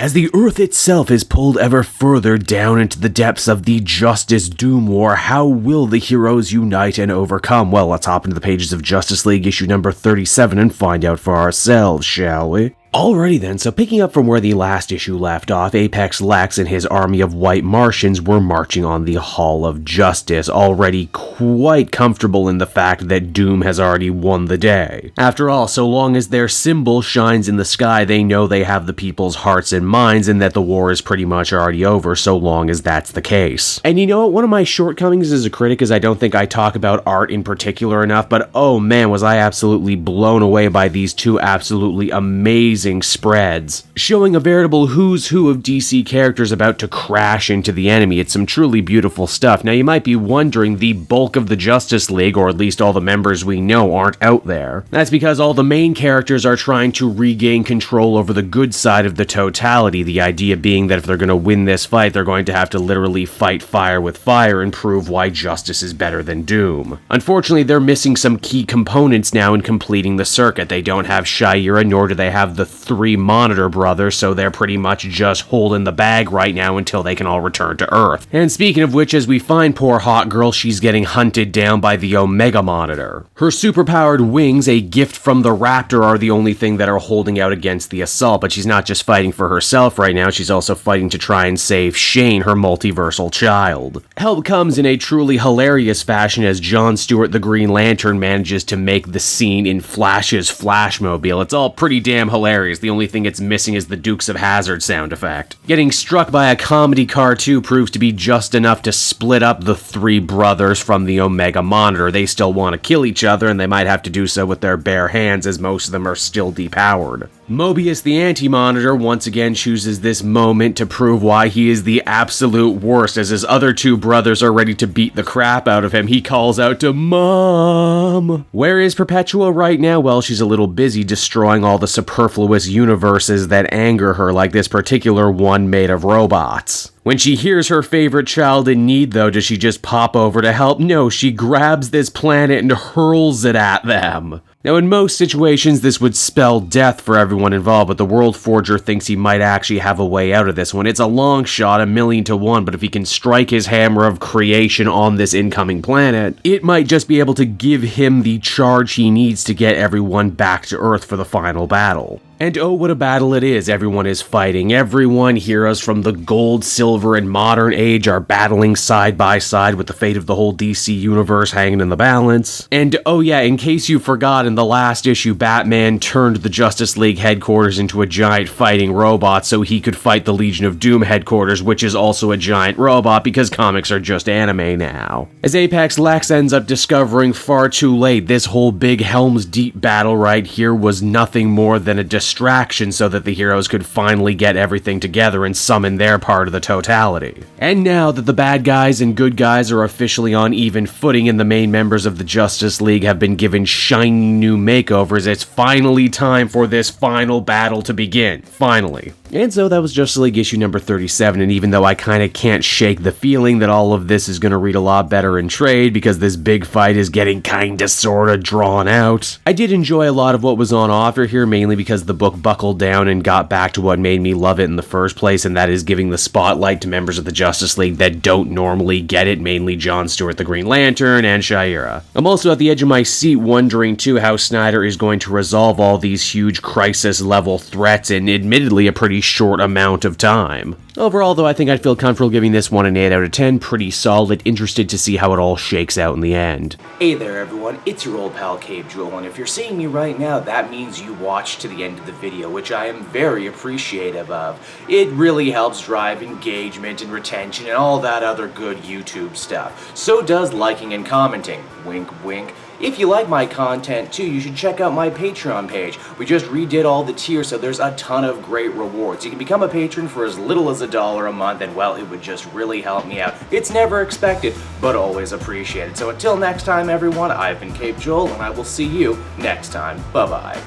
As the Earth itself is pulled ever further down into the depths of the Justice Doom War, how will the heroes unite and overcome? Well, let's hop into the pages of Justice League issue number 37 and find out for ourselves, shall we? Alrighty then, so picking up from where the last issue left off, Apex Lex and his army of white Martians were marching on the Hall of Justice, already quite comfortable in the fact that Doom has already won the day. After all, so long as their symbol shines in the sky, they know they have the people's hearts and minds and that the war is pretty much already over so long as that's the case. And you know what, one of my shortcomings as a critic is I don't think I talk about art in particular enough, but oh man, was I absolutely blown away by these two absolutely amazing spreads, showing a veritable who's who of DC characters about to crash into the enemy. It's some truly beautiful stuff. Now you might be wondering, the bulk of the Justice League, or at least all the members we know, aren't out there. That's because all the main characters are trying to regain control over the good side of the Totality, the idea being that if they're going to win this fight, they're going to have to literally fight fire with fire and prove why justice is better than Doom. Unfortunately, they're missing some key components now in completing the circuit. They don't have Shayera, nor do they have the three Monitor brothers, so they're pretty much just holding the bag right now until they can all return to Earth. And speaking of which, as we find poor Hawkgirl, she's getting hunted down by the Omega Monitor. Her superpowered wings, a gift from the Raptor, are the only thing that are holding out against the assault, but she's not just fighting for herself right now, she's also fighting to try and save Shane, her multiversal child. Help comes in a truly hilarious fashion as John Stewart the Green Lantern manages to make the scene in Flash's Flashmobile. It's all pretty damn hilarious. The only thing it's missing is the Dukes of Hazzard sound effect. Getting struck by a comedy car too proves to be just enough to split up the three brothers from the Omega Monitor. They still want to kill each other, and they might have to do so with their bare hands, as most of them are still depowered. Mobius the Anti-Monitor once again chooses this moment to prove why he is the absolute worst. As his other two brothers are ready to beat the crap out of him, he calls out to Mom! Where is Perpetua right now? Well, she's a little busy destroying all the superfluous universes that anger her, like this particular one made of robots. When she hears her favorite child in need, though, does she just pop over to help? No, she grabs this planet and hurls it at them. Now, in most situations, this would spell death for everyone involved, but the World Forger thinks he might actually have a way out of this one. It's a long shot, 1,000,000 to 1, but if he can strike his hammer of creation on this incoming planet, it might just be able to give him the charge he needs to get everyone back to Earth for the final battle. And oh, what a battle it is. Everyone is fighting. Everyone, heroes from the gold, silver, and modern age are battling side by side with the fate of the whole DC universe hanging in the balance. And oh yeah, in case you forgot, in the last issue, Batman turned the Justice League headquarters into a giant fighting robot so he could fight the Legion of Doom headquarters, which is also a giant robot because comics are just anime now. As Apex Lex ends up discovering far too late, this whole big Helm's Deep battle right here was nothing more than a distraction so that the heroes could finally get everything together and summon their part of the Totality. And now that the bad guys and good guys are officially on even footing and the main members of the Justice League have been given shiny new makeovers, it's finally time for this final battle to begin. Finally. And so that was Justice League issue number 37, and even though I kinda can't shake the feeling that all of this is gonna read a lot better in trade because this big fight is getting kinda sorta drawn out, I did enjoy a lot of what was on offer here, mainly because the book buckled down and got back to what made me love it in the first place, and that is giving the spotlight to members of the Justice League that don't normally get it, mainly John Stewart the Green Lantern and Shayera. I'm also at the edge of my seat wondering too how Snyder is going to resolve all these huge crisis level threats in admittedly a pretty short amount of time. Overall, though, I think I'd feel comfortable giving this one an 8 out of 10, pretty solid, interested to see how it all shakes out in the end. Hey there everyone, it's your old pal Cape Jewel, and if you're seeing me right now, that means you watched to the end of the video, which I am very appreciative of. It really helps drive engagement and retention and all that other good YouTube stuff. So does liking and commenting. Wink wink. If you like my content too, you should check out my Patreon page. We just redid all the tiers, so there's a ton of great rewards. You can become a patron for as little as $1 a month, and well, it would just really help me out. It's never expected, but always appreciated. So until next time everyone, I've been Cape Joel, and I will see you next time. Bye-bye.